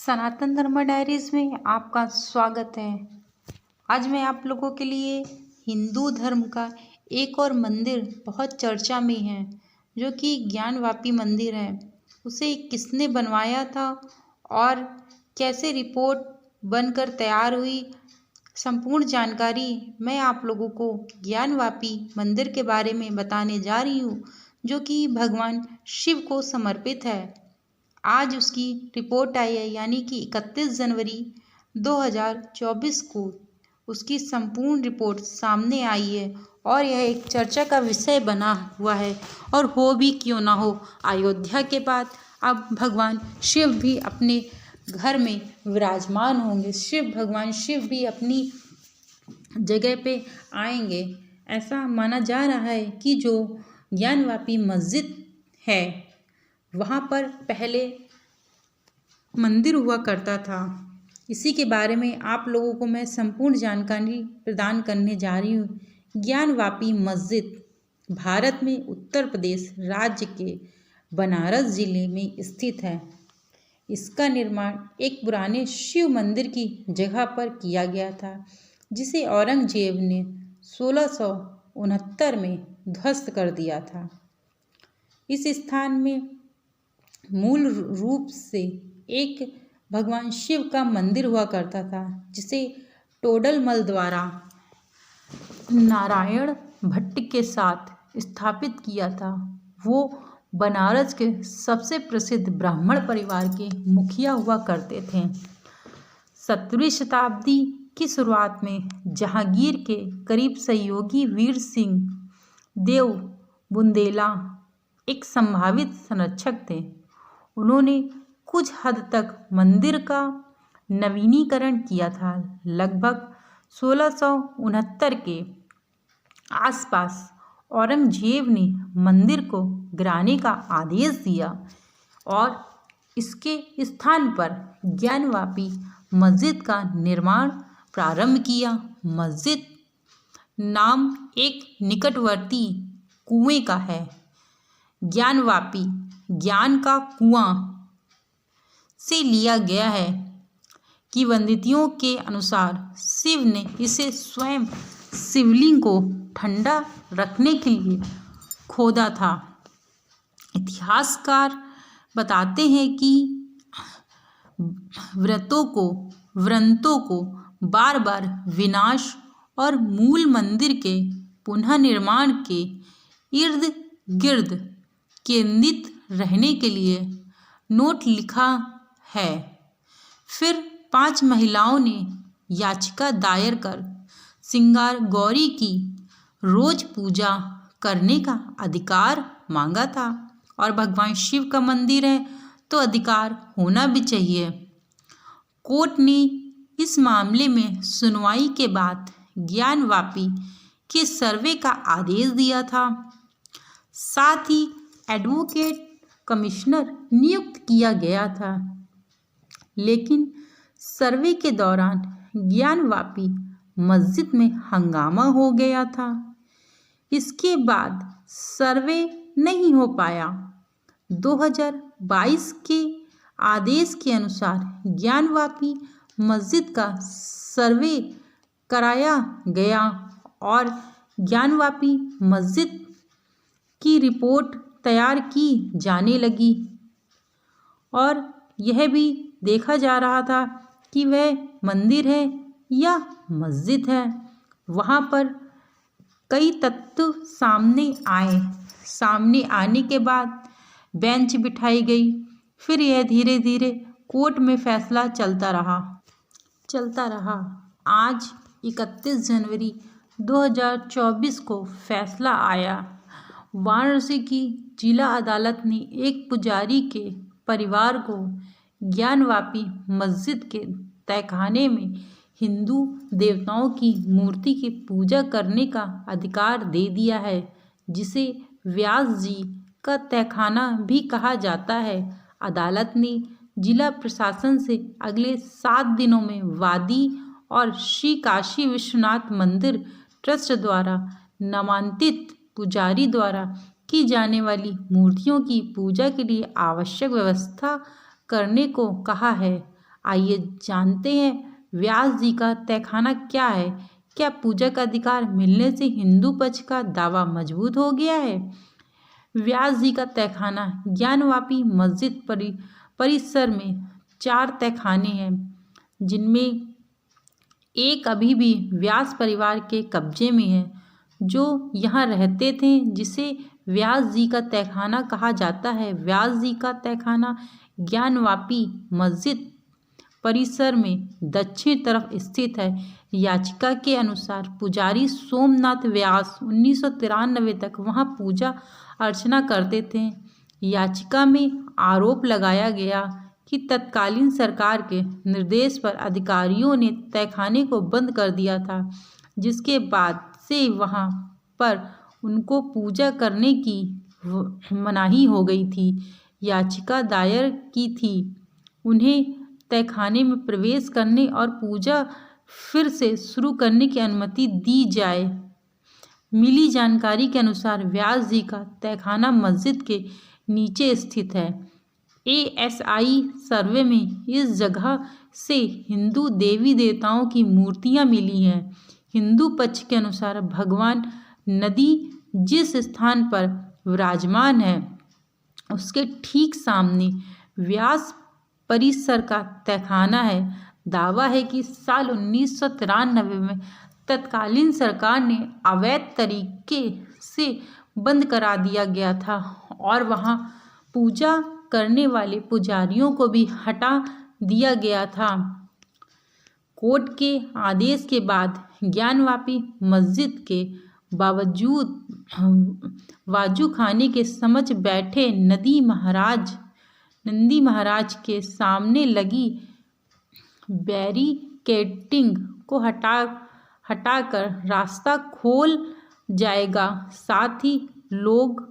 सनातन धर्म डायरीज में आपका स्वागत है। आज मैं आप लोगों के लिए हिंदू धर्म का एक और मंदिर बहुत चर्चा में है, जो कि ज्ञानवापी मंदिर है। उसे किसने बनवाया था और कैसे रिपोर्ट बनकर तैयार हुई, संपूर्ण जानकारी मैं आप लोगों को ज्ञानवापी मंदिर के बारे में बताने जा रही हूँ, जो कि भगवान शिव को समर्पित है। आज उसकी रिपोर्ट आई है, यानी कि 31 जनवरी 2024 को उसकी संपूर्ण रिपोर्ट सामने आई है और यह एक चर्चा का विषय बना हुआ है। और हो भी क्यों ना हो, अयोध्या के बाद अब भगवान शिव भी अपने घर में विराजमान होंगे। भगवान शिव भी अपनी जगह पे आएंगे। ऐसा माना जा रहा है कि जो ज्ञानवापी मस्जिद है, वहाँ पर पहले मंदिर हुआ करता था। इसी के बारे में आप लोगों को मैं संपूर्ण जानकारी प्रदान करने जा रही हूँ। ज्ञानवापी मस्जिद भारत में उत्तर प्रदेश राज्य के बनारस जिले में स्थित है। इसका निर्माण एक पुराने शिव मंदिर की जगह पर किया गया था, जिसे औरंगजेब ने 1669 में ध्वस्त कर दिया था। इस स्थान में मूल रूप से एक भगवान शिव का मंदिर हुआ करता था, जिसे टोडरमल द्वारा नारायण भट्ट के साथ स्थापित किया था। वो बनारस के सबसे प्रसिद्ध ब्राह्मण परिवार के मुखिया हुआ करते थे। 17वीं शताब्दी की शुरुआत में जहांगीर के करीब सहयोगी वीर सिंह देव बुंदेला एक संभावित संरक्षक थे। उन्होंने कुछ हद तक मंदिर का नवीनीकरण किया था। लगभग 1669 के आसपास औरंगजेब ने मंदिर को गिराने का आदेश दिया और इसके स्थान पर ज्ञानवापी मस्जिद का निर्माण प्रारंभ किया। मस्जिद नाम एक निकटवर्ती कुएं का है। ज्ञानवापी ज्ञान का कुआं से लिया गया है। किंवदंतियों के अनुसार शिव ने इसे स्वयं शिवलिंग को ठंडा रखने के लिए खोदा था। इतिहासकार बताते हैं कि व्रतों को बार बार विनाश और मूल मंदिर के पुनः निर्माण के इर्द गिर्द केंद्रित रहने के लिए नोट लिखा है। फिर 5 महिलाओं ने याचिका दायर कर सिंगार गौरी की रोज पूजा करने का अधिकार मांगा था। और भगवान शिव का मंदिर है तो अधिकार होना भी चाहिए। कोर्ट ने इस मामले में सुनवाई के बाद ज्ञानवापी के सर्वे का आदेश दिया था। साथ ही एडवोकेट कमिश्नर नियुक्त किया गया था। लेकिन सर्वे के दौरान ज्ञानवापी मस्जिद में हंगामा हो गया था। इसके बाद सर्वे नहीं हो पाया। 2022 के आदेश के अनुसार ज्ञानवापी मस्जिद का सर्वे कराया गया और ज्ञानवापी मस्जिद की रिपोर्ट तैयार की जाने लगी और यह भी देखा जा रहा था कि वह मंदिर है या मस्जिद है। वहाँ पर कई तथ्य सामने आने के बाद बेंच बिठाई गई। फिर यह धीरे धीरे कोर्ट में फैसला चलता रहा। आज 31 जनवरी 2024 को फैसला आया। वाराणसी की जिला अदालत ने एक पुजारी के परिवार को ज्ञानवापी मस्जिद के तहखाने में हिंदू देवताओं की मूर्ति की पूजा करने का अधिकार दे दिया है, जिसे व्यास जी का तहखाना भी कहा जाता है। अदालत ने जिला प्रशासन से अगले 7 दिनों में वादी और श्री काशी विश्वनाथ मंदिर ट्रस्ट द्वारा नामांकित पुजारी द्वारा की जाने वाली मूर्तियों की पूजा के लिए आवश्यक व्यवस्था करने को कहा है। आइए जानते हैं व्यास जी का तहखाना क्या है। क्या पूजा का अधिकार मिलने से हिंदू पक्ष का दावा मजबूत हो गया है? व्यास जी का तहखाना ज्ञानवापी मस्जिद परिसर में 4 तहखाने हैं, जिनमें एक अभी भी व्यास परिवार के कब्जे में है, जो यहाँ रहते थे, जिसे व्यास जी का तहखाना कहा जाता है। व्यास जी का तहखाना ज्ञानवापी मस्जिद परिसर में दक्षिण तरफ स्थित है। याचिका के अनुसार पुजारी सोमनाथ व्यास 1993 तक वहां पूजा अर्चना करते थे। याचिका में आरोप लगाया गया कि तत्कालीन सरकार के निर्देश पर अधिकारियों ने तहखाने को बंद कर दिया था, जिसके बाद से वहां पर उनको पूजा करने की मनाही हो गई थी। याचिका दायर की थी उन्हें तहखाने में प्रवेश करने और पूजा फिर से शुरू करने की अनुमति दी जाए। मिली जानकारी के अनुसार व्यास जी का तहखाना मस्जिद के नीचे स्थित है। ASI सर्वे में इस जगह से हिंदू देवी देवताओं की मूर्तियां मिली हैं। हिंदू पक्ष के अनुसार भगवान नदी जिस स्थान पर विराजमान है, उसके ठीक सामने व्यास परिसर का तहखाना है। दावा है कि साल 1993 में तत्कालीन सरकार ने अवैध तरीके से बंद करा दिया गया था और वहां पूजा करने वाले पुजारियों को भी हटा दिया गया था। कोर्ट के आदेश के बाद ज्ञानवापी मस्जिद के वाजू खाने के समक्ष बैठे नंदी महाराज के सामने लगी बैरिकेडिंग को हटाकर रास्ता खोल जाएगा। साथ ही लोग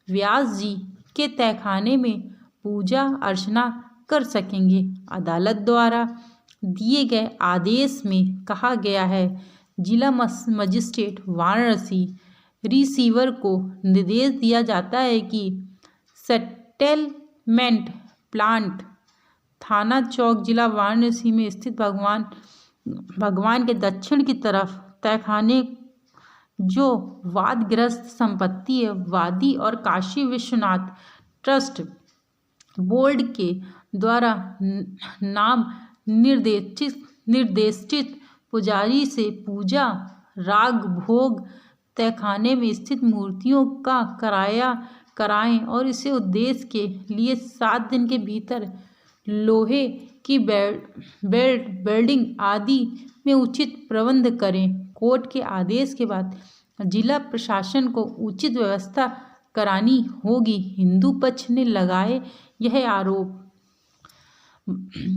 व्यास जी के तहखाने में पूजा अर्चना कर सकेंगे। अदालत द्वारा दिए गए आदेश में कहा गया है, जिला मजिस्ट्रेट वाराणसी रिसीवर को निर्देश दिया जाता है कि सेटलमेंट प्लांट थाना चौक जिला वाराणसी में स्थित भगवान के दक्षिण की तरफ तहखाने जो वादग्रस्त संपत्ति है, वादी और काशी विश्वनाथ ट्रस्ट बोर्ड के द्वारा नाम निर्देशित पुजारी से पूजा राग भोग तहखाने में स्थित मूर्तियों का किराया कराएं और इसे उद्देश्य के लिए 7 दिन के भीतर लोहे की बेल्डिंग आदि में उचित प्रबंध करें। कोर्ट के आदेश के बाद जिला प्रशासन को उचित व्यवस्था करानी होगी। हिंदू पक्ष ने लगाए यह आरोप।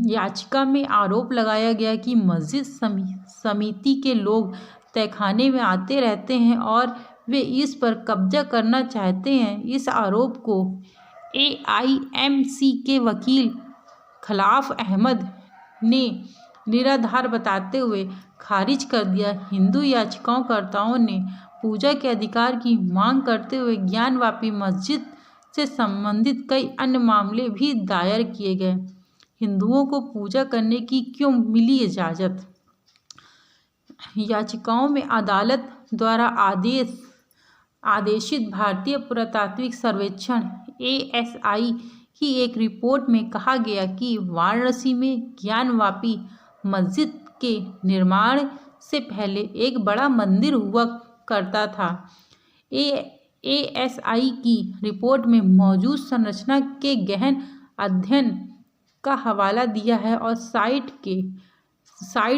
याचिका में आरोप लगाया गया कि मस्जिद समिति के लोग तहखाने में आते रहते हैं और वे इस पर कब्जा करना चाहते हैं। इस आरोप को AIMC के वकील खलाफ अहमद ने निराधार बताते हुए खारिज कर दिया। हिंदू याचिकाकर्ताओं ने पूजा के अधिकार की मांग करते हुए ज्ञानवापी मस्जिद से संबंधित कई अन्य मामले भी दायर किए गए। हिंदुओं को पूजा करने की क्यों मिली इजाज़त? याचिकाओं में अदालत द्वारा आदेशित भारतीय पुरातात्विक सर्वेक्षण ASI की एक रिपोर्ट में कहा गया कि वाराणसी में ज्ञानवापी मस्जिद के निर्माण से पहले एक बड़ा मंदिर हुआ करता था। ASI की रिपोर्ट में मौजूद संरचना के गहन अध्ययन का हवाला दिया है और साइट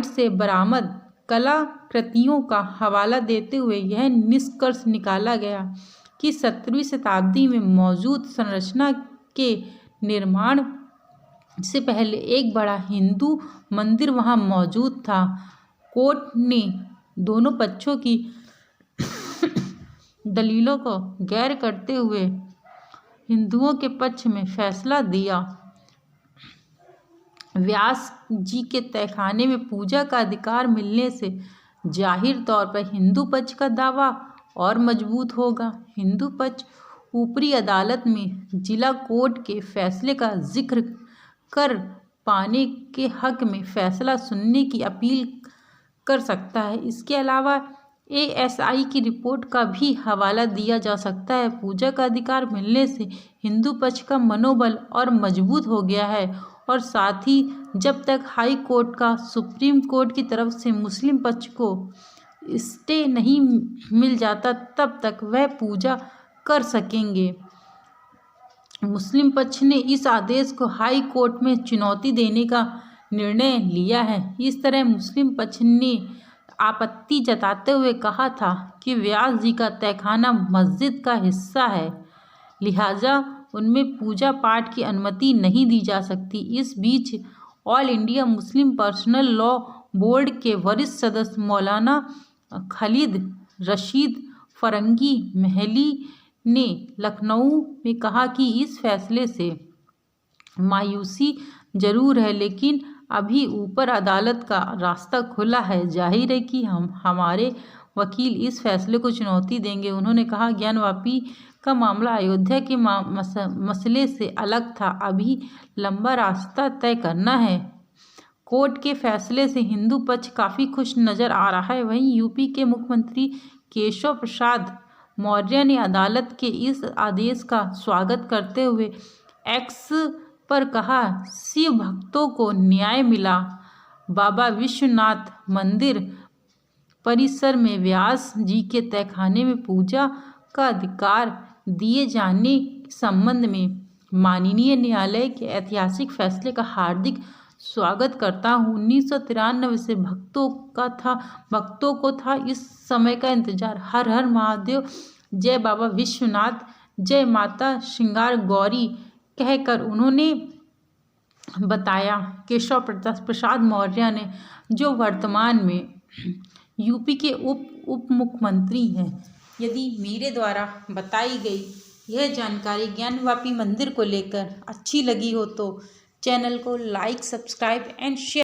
से बरामद कलाकृतियों का हवाला देते हुए यह निष्कर्ष निकाला गया कि 17वीं शताब्दी में मौजूद संरचना के निर्माण से पहले एक बड़ा हिंदू मंदिर वहां मौजूद था। कोर्ट ने दोनों पक्षों की दलीलों को गैर करते हुए हिंदुओं के पक्ष में फैसला दिया। व्यास जी के तहखाने में पूजा का अधिकार मिलने से जाहिर तौर पर हिंदू पक्ष का दावा और मजबूत होगा। हिंदू पक्ष ऊपरी अदालत में जिला कोर्ट के फैसले का जिक्र कर पाने के हक में फैसला सुनने की अपील कर सकता है। इसके अलावा ASI की रिपोर्ट का भी हवाला दिया जा सकता है। पूजा का अधिकार मिलने से हिंदू पक्ष का मनोबल और मजबूत हो गया है और साथ ही जब तक हाई कोर्ट का सुप्रीम कोर्ट की तरफ से मुस्लिम पक्ष को स्टे नहीं मिल जाता तब तक वह पूजा कर सकेंगे। मुस्लिम पक्ष ने इस आदेश को हाई कोर्ट में चुनौती देने का निर्णय लिया है। इस तरह मुस्लिम पक्ष ने आपत्ति जताते हुए कहा था कि व्यास जी का तहखाना मस्जिद का हिस्सा है, लिहाजा उनमें पूजा पाठ की अनुमति नहीं दी जा सकती। इस बीच all India Muslim personal law board के वरिष्ठ सदस्य मौलाना खालिद रशीद फरंगी महली ने लखनऊ में कहा कि इस फैसले से मायूसी जरूर है, लेकिन अभी ऊपर अदालत का रास्ता खुला है। जाहिर है कि हमारे वकील इस फैसले को चुनौती देंगे। उन्होंने कहा, ज्ञानवापी का मामला अयोध्या के मसले से अलग था। अभी लंबा रास्ता तय करना है। कोर्ट के फैसले से हिंदू पक्ष काफ़ी खुश नज़र आ रहा है। वहीं यूपी के मुख्यमंत्री केशव प्रसाद मौर्य ने अदालत के इस आदेश का स्वागत करते हुए एक्स पर कहा, शिव भक्तों को न्याय मिला। बाबा विश्वनाथ मंदिर परिसर में व्यास जी के तहखाने में पूजा का अधिकार दिए जाने के संबंध में माननीय न्यायालय के ऐतिहासिक फैसले का हार्दिक स्वागत करता हूँ। 1993 से भक्तों को था इस समय का इंतजार। हर हर महादेव, जय बाबा विश्वनाथ, जय माता श्रृंगार गौरी कहकर उन्होंने बताया। केशव प्रसाद मौर्य ने, जो वर्तमान में यूपी के उप मुख्यमंत्री हैं। यदि मेरे द्वारा बताई गई यह जानकारी ज्ञानवापी मंदिर को लेकर अच्छी लगी हो तो चैनल को लाइक, सब्सक्राइब एंड शेयर